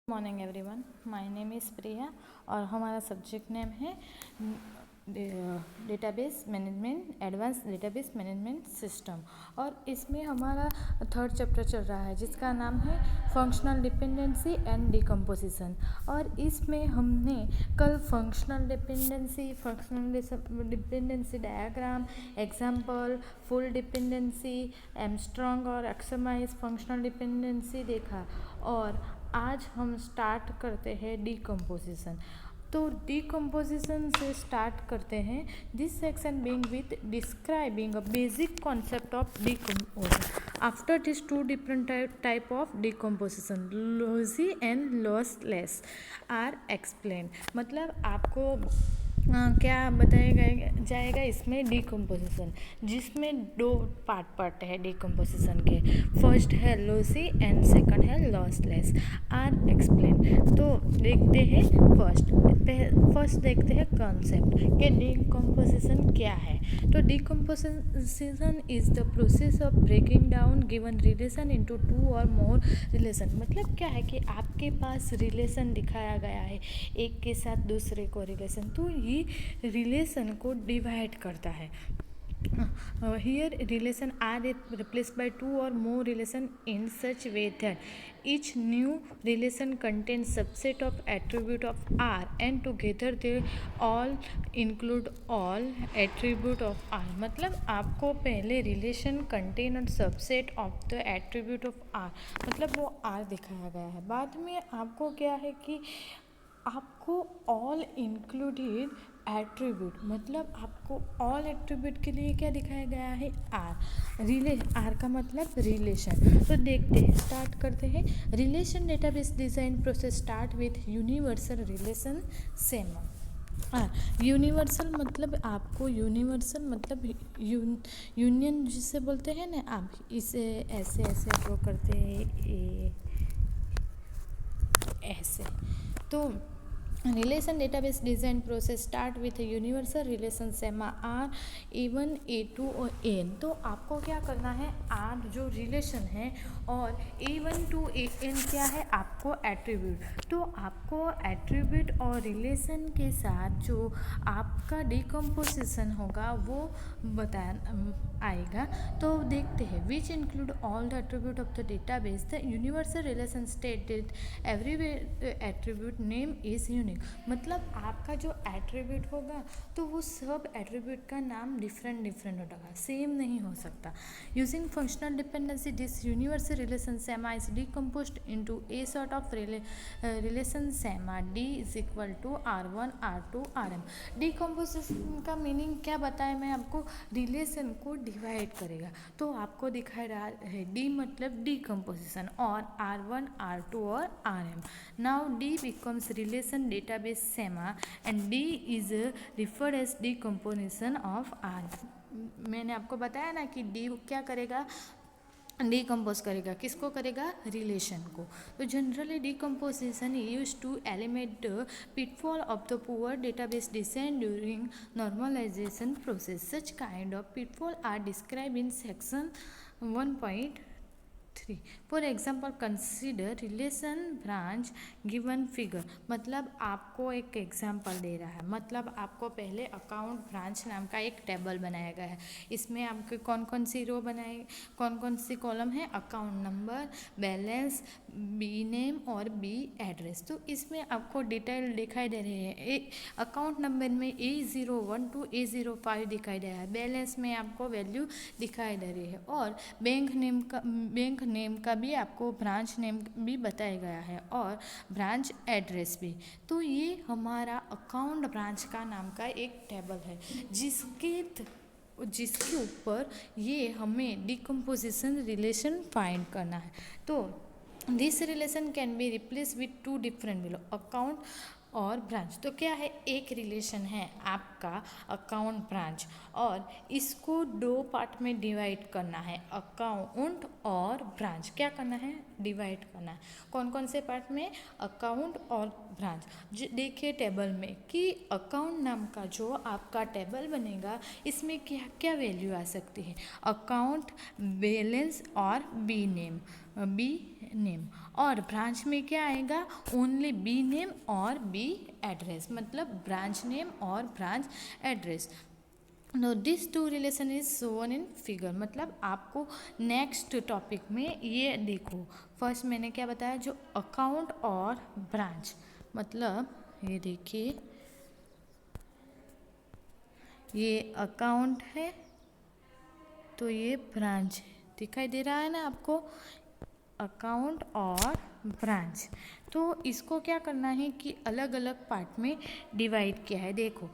Morning everyone, my name is Priya और हमारा subject name है database management, advance database management system. और इसमें हमारा थर्ड चैप्टर चल रहा है जिसका नाम है फंक्शनल डिपेंडेंसी एंड डिकम्पोजिशन। और इसमें हमने कल functional dependency diagram, example, full dependency, Armstrong और एक्समाइज फंक्शनल डिपेंडेंसी देखा। और आज हम स्टार्ट करते हैं डिकम्पोजिशन। तो डिकम्पोजिशन से स्टार्ट करते हैं। This section being with describing a basic concept of decomposition. After this two different type of decomposition, lossy and lossless are explain. मतलब आपको क्या बताया जाएगा इसमें डिकम्पोजिशन, जिसमें दो पार्ट है डिकम्पोजिशन के। फर्स्ट है लॉसी एंड सेकंड है लॉसलेस आर एक्सप्लेन। तो देखते हैं फर्स्ट देखते हैं कॉन्सेप्ट कि डिकम्पोजिशन क्या है। तो decomposition is the process of breaking down given relation into two or more relation. मतलब क्या है कि आपके पास रिलेशन दिखाया गया है, एक के साथ दूसरे को रिलेशन, तो ये रिलेशन को डिवाइड करता है। Here relation are replaced by two or more relation in such way that each new relation contains subset of attribute of R and together they all include all attribute of R। मतलब आपको पहले relation contain और subset of the attribute of R, मतलब वो R दिखाया गया है। बाद में आपको क्या है कि आपको ऑल इंक्लूडेड एट्रीब्यूट, मतलब आपको ऑल एट्रीब्यूट के लिए क्या दिखाया गया है, आर का मतलब रिलेशन। तो देखते हैं, स्टार्ट करते हैं। Relation database design process start with universal relation schema. Universal मतलब आपको यूनिवर्सल मतलब यूनियन जिसे बोलते हैं ना, आप इसे ऐसे ऐसे ड्रॉ करते हैं ऐसे। तो relation database design process start with universal relation schema R A1 A2 और AN। तो आपको क्या करना है, आर जो रिलेशन है और A1 to AN क्या है, आपको एट्रीब्यूट। तो आपको एट्रीब्यूट और रिलेशन के साथ जो आपका डिकम्पोजिशन होगा वो आएगा। तो देखते हैं, which include all the attribute of the database. The universal relation stated every attribute name is unique. मतलब आपका जो एट्रीब्यूट होगा तो वो सब एट्रीब्यूट का नाम डिफरेंट होगा, सेम नहीं हो सकता। Using functional dependency this universal relation schema is decomposed into a sort of relation schema D is equal to R1 R2 RM। Decomposition का मीनिंग क्या बताया मैं आपको, रिलेशन को डिवाइड करेगा। तो आपको दिखाई रहा है डी मतलब डिकम्पोजिशन और R1 R2 और RM। Now D becomes relation database schema and D is referred as decomposition of R. मैंने आपको बताया ना कि डी क्या करेगा, डिकम्पोज करेगा, किसको करेगा, रिलेशन को। तो generally decomposition use to eliminate the pitfall of the poor database design during normalisation process. Such kind of pitfall are describe in section 1.3। For example consider relation branch given figure. मतलब आपको एक example दे रहा है, मतलब आपको पहले account branch नाम का एक टेबल बनाया गया है। इसमें आपके कौन कौन सी रो बनाए, कौन कौन सी कॉलम है, account number, balance, B name और बी एड्रेस। तो इसमें आपको डिटेल दिखाई दे रही है। अकाउंट नंबर में A01 to A05 दिखाई दे रहा है, बैलेंस में आपको वैल्यू दिखाई दे रही है और बैंक नेम का भी आपको ब्रांच नेम भी बताया गया है और ब्रांच एड्रेस भी। तो ये हमारा अकाउंट ब्रांच का नाम का एक टेबल है जिसके ऊपर ये हमें डिकम्पोजिशन रिलेशन फाइंड करना है। तो this relation can be replace with to different below, account और ब्रांच। तो क्या है, एक रिलेशन है आपका अकाउंट ब्रांच और इसको दो पार्ट में डिवाइड करना है, अकाउंट और ब्रांच। क्या करना है, डिवाइड करना है। कौन कौन से पार्ट में, अकाउंट और ब्रांच। देखिए टेबल में कि अकाउंट नाम का जो आपका टेबल बनेगा इसमें क्या क्या वैल्यू आ सकती है, अकाउंट, बैलेंस और बी नेम, बी नेम, और ब्रांच में क्या आएगा, ओनली बी नेम और बी एड्रेस, मतलब ब्रांच नेम और branch address. No this two relation is shown in figure, मतलब आपको नेक्स्ट टॉपिक में ये देखो, फर्स्ट मैंने क्या बताया, जो अकाउंट और ब्रांच, मतलब ये देखिए, ये अकाउंट है तो ये ब्रांच है, दिखाई दे रहा है ना आपको, अकाउंट और ब्रांच। तो इसको क्या करना है कि अलग अलग पार्ट में डिवाइड किया है। देखो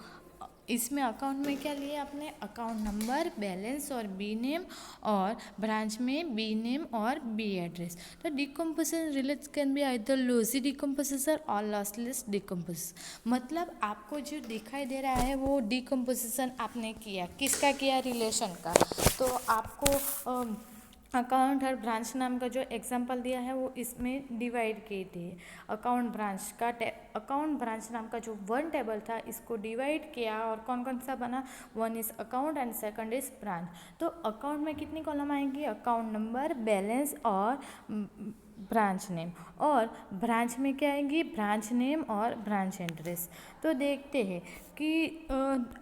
इसमें अकाउंट में क्या लिया आपने, अकाउंट नंबर, बैलेंस और बी नेम, और ब्रांच में बी नेम और बी एड्रेस। तो decomposition relates can be either lossy decomposition और लॉसलेस डिकम्पोजिशन, मतलब आपको जो दिखाई दे रहा है वो डिकम्पोजिशन आपने किया, किसका किया, रिलेशन का। तो आपको अकाउंट और ब्रांच नाम का जो एग्जांपल दिया है वो इसमें डिवाइड किए थे। अकाउंट ब्रांच का अकाउंट ब्रांच नाम का जो वन टेबल था इसको डिवाइड किया, और कौन कौन सा बना, one is account and second is branch. तो अकाउंट में कितनी कॉलम आएंगी, अकाउंट नंबर, बैलेंस और ब्रांच नेम, और ब्रांच में क्या आएंगी, ब्रांच नेम और ब्रांच एड्रेस। तो देखते हैं कि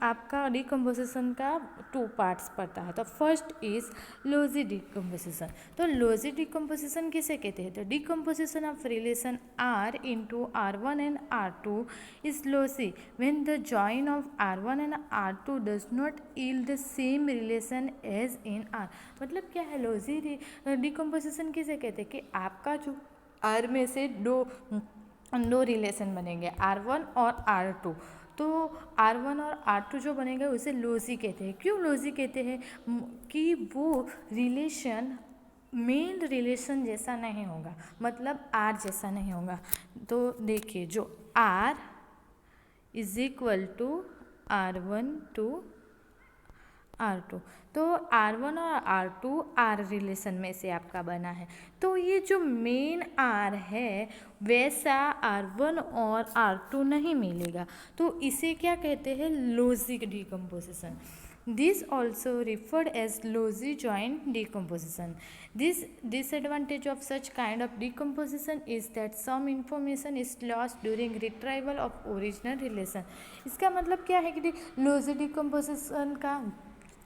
आपका डिकम्पोजिशन का टू पार्ट्स पड़ता है। तो फर्स्ट इज लॉसी डिकम्पोजिशन। तो लॉसी डिकम्पोजिशन किसे कहते हैं, तो decomposition of relation R into R1 and R2 is lossy when the join of R1 and R2 does not yield the same relation as in R। मतलब क्या है, lossy decomposition किसे कहते हैं, कि आपका जो R में से दो रिलेशन बनेंगे, R1 और R2। तो R1 और R2 जो बनेगा उसे लॉसी कहते हैं। क्यों लॉसी कहते हैं, कि वो रिलेशन मेन रिलेशन जैसा नहीं होगा, मतलब R जैसा नहीं होगा। तो देखिए, जो R is equal to R1 to R2, तो R1 और R2 R रिलेशन में से आपका बना है। तो ये जो मेन R है वैसा R1 और R2 नहीं मिलेगा, तो इसे क्या कहते हैं, lossy decomposition. This also referred as lossy joint decomposition. This disadvantage of such kind of decomposition is that some information is lost during retrieval of original relation. इसका मतलब क्या है कि lossy decomposition का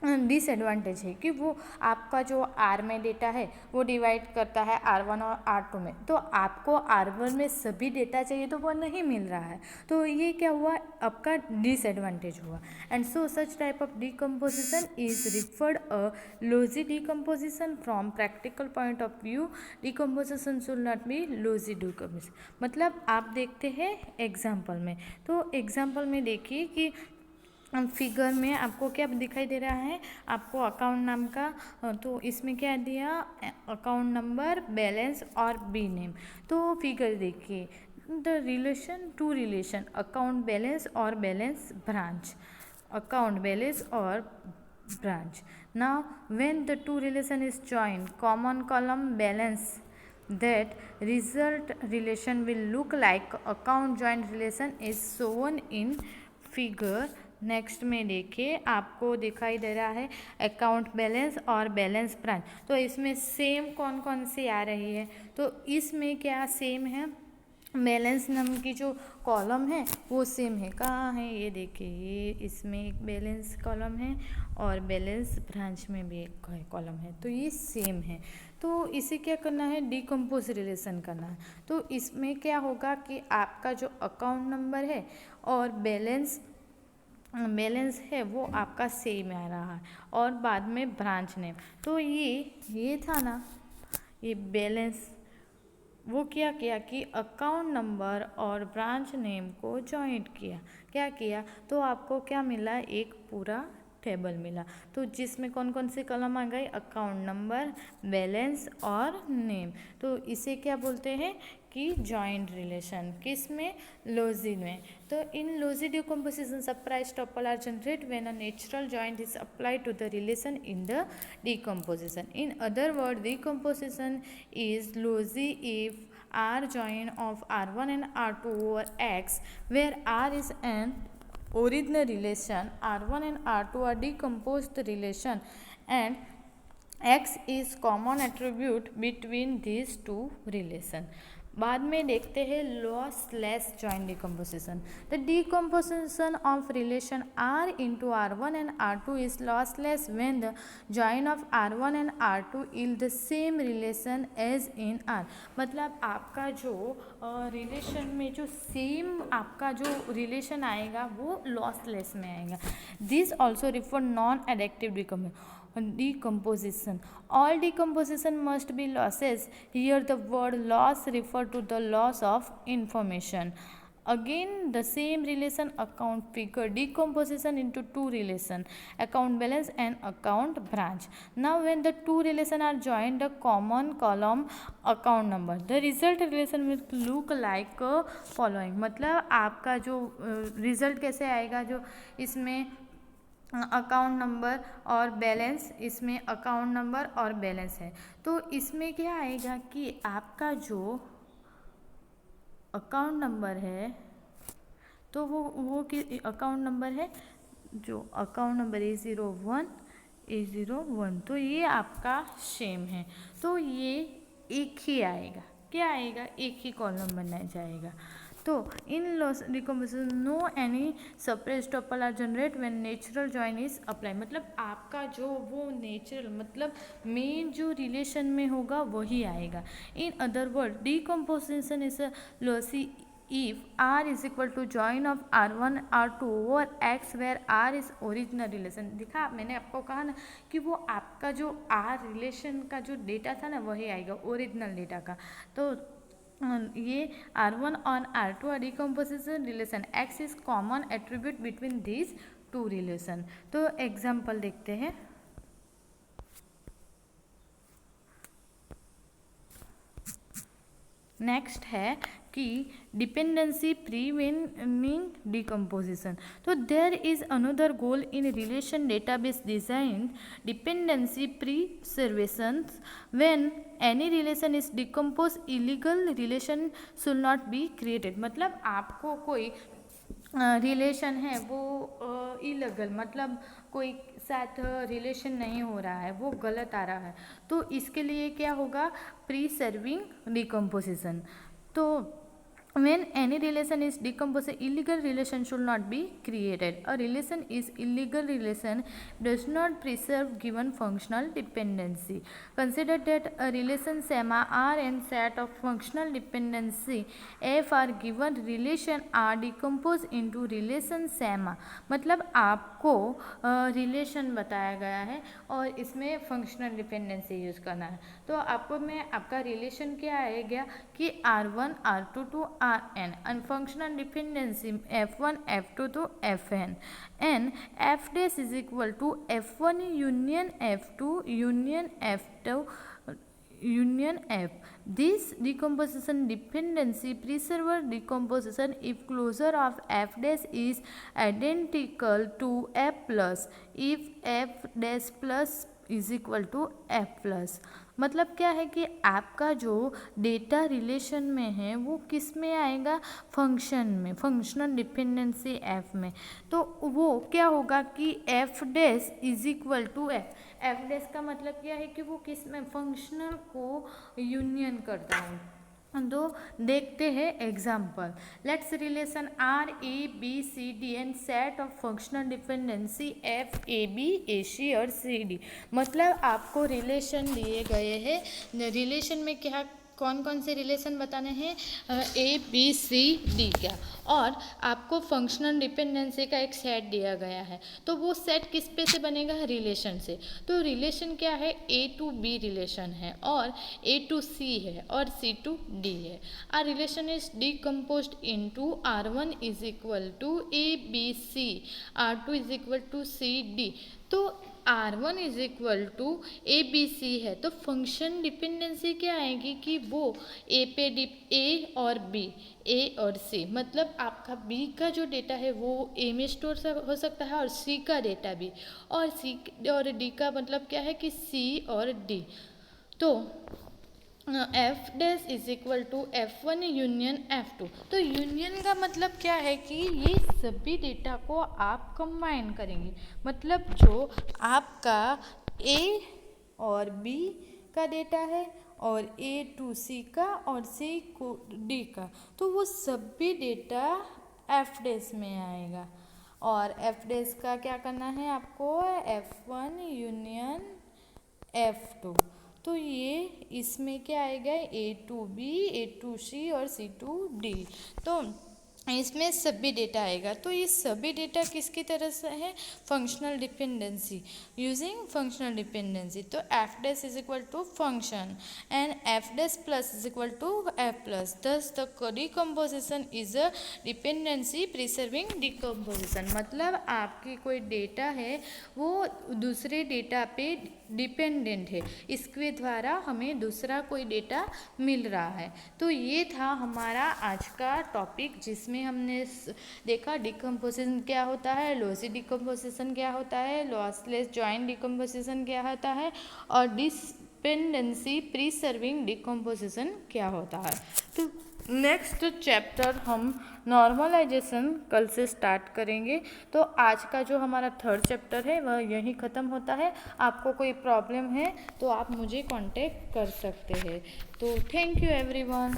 डिसएडवांटेज है कि वो आपका जो R में डेटा है वो डिवाइड करता है R1 और R2 में, तो आपको R1 में सभी डेटा चाहिए तो वो नहीं मिल रहा है, तो ये क्या हुआ, आपका डिसएडवांटेज हुआ। And so such type of decomposition is referred a lossy decomposition. From practical point of view decomposition should not B lossy decomposition. मतलब आप देखते हैं एग्जाम्पल में, तो एग्जाम्पल में देखिए कि फिगर में आपको क्या दिखाई दे रहा है, आपको अकाउंट नाम का, तो इसमें क्या दिया, अकाउंट नंबर, बैलेंस और बी नेम। तो फिगर देखिए, the relation two relation account balance और बैलेंस ब्रांच, अकाउंट बैलेंस और branch. Now when the two relation is joined, common column balance, that result relation will look like account joint relation is shown in figure। Next में देखिए, आपको दिखाई दे रहा है account balance और balance branch. तो इसमें सेम कौन कौन सी आ रही है, तो इसमें क्या सेम है, बैलेंस नाम की जो कॉलम है वो सेम है। कहाँ है, ये देखिए, ये इसमें एक बैलेंस कॉलम है और बैलेंस ब्रांच में भी एक कॉलम है, तो ये सेम है। तो इसे क्या करना है, डिकम्पोज रिलेशन करना है। तो इसमें क्या होगा कि आपका जो अकाउंट नंबर है और बैलेंस है वो आपका सेम आ रहा है, और बाद में ब्रांच नेम। तो ये था ना, ये बैलेंस, वो क्या किया कि अकाउंट नंबर और ब्रांच नेम को जॉइंट किया, क्या किया, तो आपको क्या मिला, एक पूरा टेबल मिला। तो जिसमें कौन कौन से कॉलम आ गए, अकाउंट नंबर, बैलेंस और नेम। तो इसे क्या बोलते हैं कि जॉइंट रिलेशन, किस में, लॉसी में। तो in lossy decomposition surprise tuple are generate when a natural joint is applied to the relation in the decomposition. In other word, decomposition is lossy if R join of R1 and R2 over X, where R is an original relation, R1 and R2 are decomposed relation, and X is common attribute between these two relation. बाद में देखते हैं lossless joint decomposition. The decomposition of relation R into R1 and R2 is lossless when the join of R1 and R2 yield the same relation as in R. मतलब आपका जो relation में जो same आपका जो रिलेशन आएगा वो lossless में आएगा. This also refer non addictive decomposition. All decomposition must be losses. Here the word loss refer to the loss of information. Again the same relation account figure decomposition into two relation, account balance and account branch. Now when the two relation are joined, the common column account number, the result relation will look like following. मतलब आपका जो result कैसे आएगा, जो इसमें account number और balance, इसमें account number और बैलेंस है. तो इसमें क्या आएगा कि आपका जो अकाउंट नंबर है तो वो अकाउंट नंबर है, जो अकाउंट नंबर A01 तो ये आपका सेम है. तो ये एक ही आएगा. क्या आएगा? एक ही कॉलम बना जाएगा. तो in loss decomposition no any separate tuple are generate when natural join is apply. मतलब आपका जो वो नेचुरल मतलब मेन जो रिलेशन में होगा वही आएगा. इन other word decomposition is lossy if R is equal to join of R1 R2 over X where R is original relation. देखा मैंने आपको कहा ना कि वो आपका जो R रिलेशन का जो डेटा था ना वही आएगा ओरिजिनल डेटा का. तो ये R1 और R2 are decomposition relation. X is common attribute between these two relation. तो एग्जाम्पल देखते हैं. नेक्स्ट है कि डिपेंडेंसी प्रिवेंटिंग डिकम्पोजिशन. तो there is another goal in relation database design, dependency preservation. When any relation is decompose illegal relation should not be created. मतलब आपको कोई relation है वो इलीगल मतलब कोई साथ रिलेशन नहीं हो रहा है, वो गलत आ रहा है, तो इसके लिए क्या होगा? प्रीसर्विंग डिकम्पोजिशन. तो when any relation is decomposed, illegal relation should not be created. A relation is illegal relation does not preserve given functional dependency. Consider that a relation schema R and set of functional dependency F are given. relation R decomposed into relation schema. मतलब आपको relation बताया गया है और इसमें functional dependency use करना है. तो आपको मैं आपका रिलेशन क्या आएगा कि R1 R2 to Rn and functional dependency F1 F2 to Fn and F dash is equal to F1 union F2 union F2 union F. This decomposition dependency preserves decomposition if closure of F dash is identical to F plus if F dash plus is equal to F plus. मतलब क्या है कि आपका जो data relation में है वो किस में आएगा? फंक्शन में, फंक्शनल डिपेंडेंसी F में. तो वो क्या होगा कि F dash is equal to F dash का मतलब क्या है कि वो किस में? फंक्शनल को यूनियन करता है. तो देखते हैं example. Let's relation R A B C D and set of functional dependency F A B A C और C D. मतलब आपको रिलेशन दिए गए हैं. रिलेशन में क्या कौन कौन से रिलेशन बताने हैं? A B C D का, और आपको फंक्शनल डिपेंडेंसी का एक सेट दिया गया है. तो वो सेट किस पे से बनेगा? रिलेशन से. तो रिलेशन क्या है? A to B रिलेशन है और A to C है और C to D है. आ relation is decomposed into R1 is equal to A B C, R2 is equal to C D. तो R1 is equal to A B C है. तो function dependency क्या आएगी कि वो A पे A और B, A और C. मतलब आपका B का जो डेटा है वो A में स्टोर हो सकता है और C का डेटा भी, और C और D का मतलब क्या है कि C और D. तो F dash is equal to F1 union F2. तो यूनियन का मतलब क्या है कि ये सभी डेटा को आप कंबाइन करेंगे. मतलब जो आपका A और बी का डेटा है और ए टू सी का और सी को डी का, तो वो सभी डेटा एफ डेस में आएगा। और एफ डेस का क्या करना है आपको, F1 यूनियन F2। तो ये इसमें क्या आएगा, A2B, A2C और C2D। तो इसमें सभी डेटा आएगा। तो ये सभी डेटा किसकी तरह से है, functional dependency, using functional dependency. तो F dash is equal to function and F dash plus is equal to F plus, thus the decomposition is a dependency preserving decomposition. मतलब आपकी कोई डेटा है वो दूसरे डेटा पे डिपेंडेंट है, इसके द्वारा हमें दूसरा कोई डेटा मिल रहा है। तो ये था हमारा आज का टॉपिक, जिसमें हमने देखा डिकम्पोजिशन क्या होता है, लॉसी डिकम्पोजिशन क्या होता है, लॉसलेस जॉइंट डिकम्पोजिशन क्या होता है, और डिपेंडेंसी प्रिसर्विंग डिकम्पोजिशन क्या होता है। तो नेक्स्ट चैप्टर हम नॉर्मलाइजेशन कल से स्टार्ट करेंगे। तो आज का जो हमारा थर्ड चैप्टर है वह यहीं ख़त्म होता है। आपको कोई प्रॉब्लम है तो आप मुझे कांटेक्ट कर सकते हैं। तो थैंक यू एवरीवन।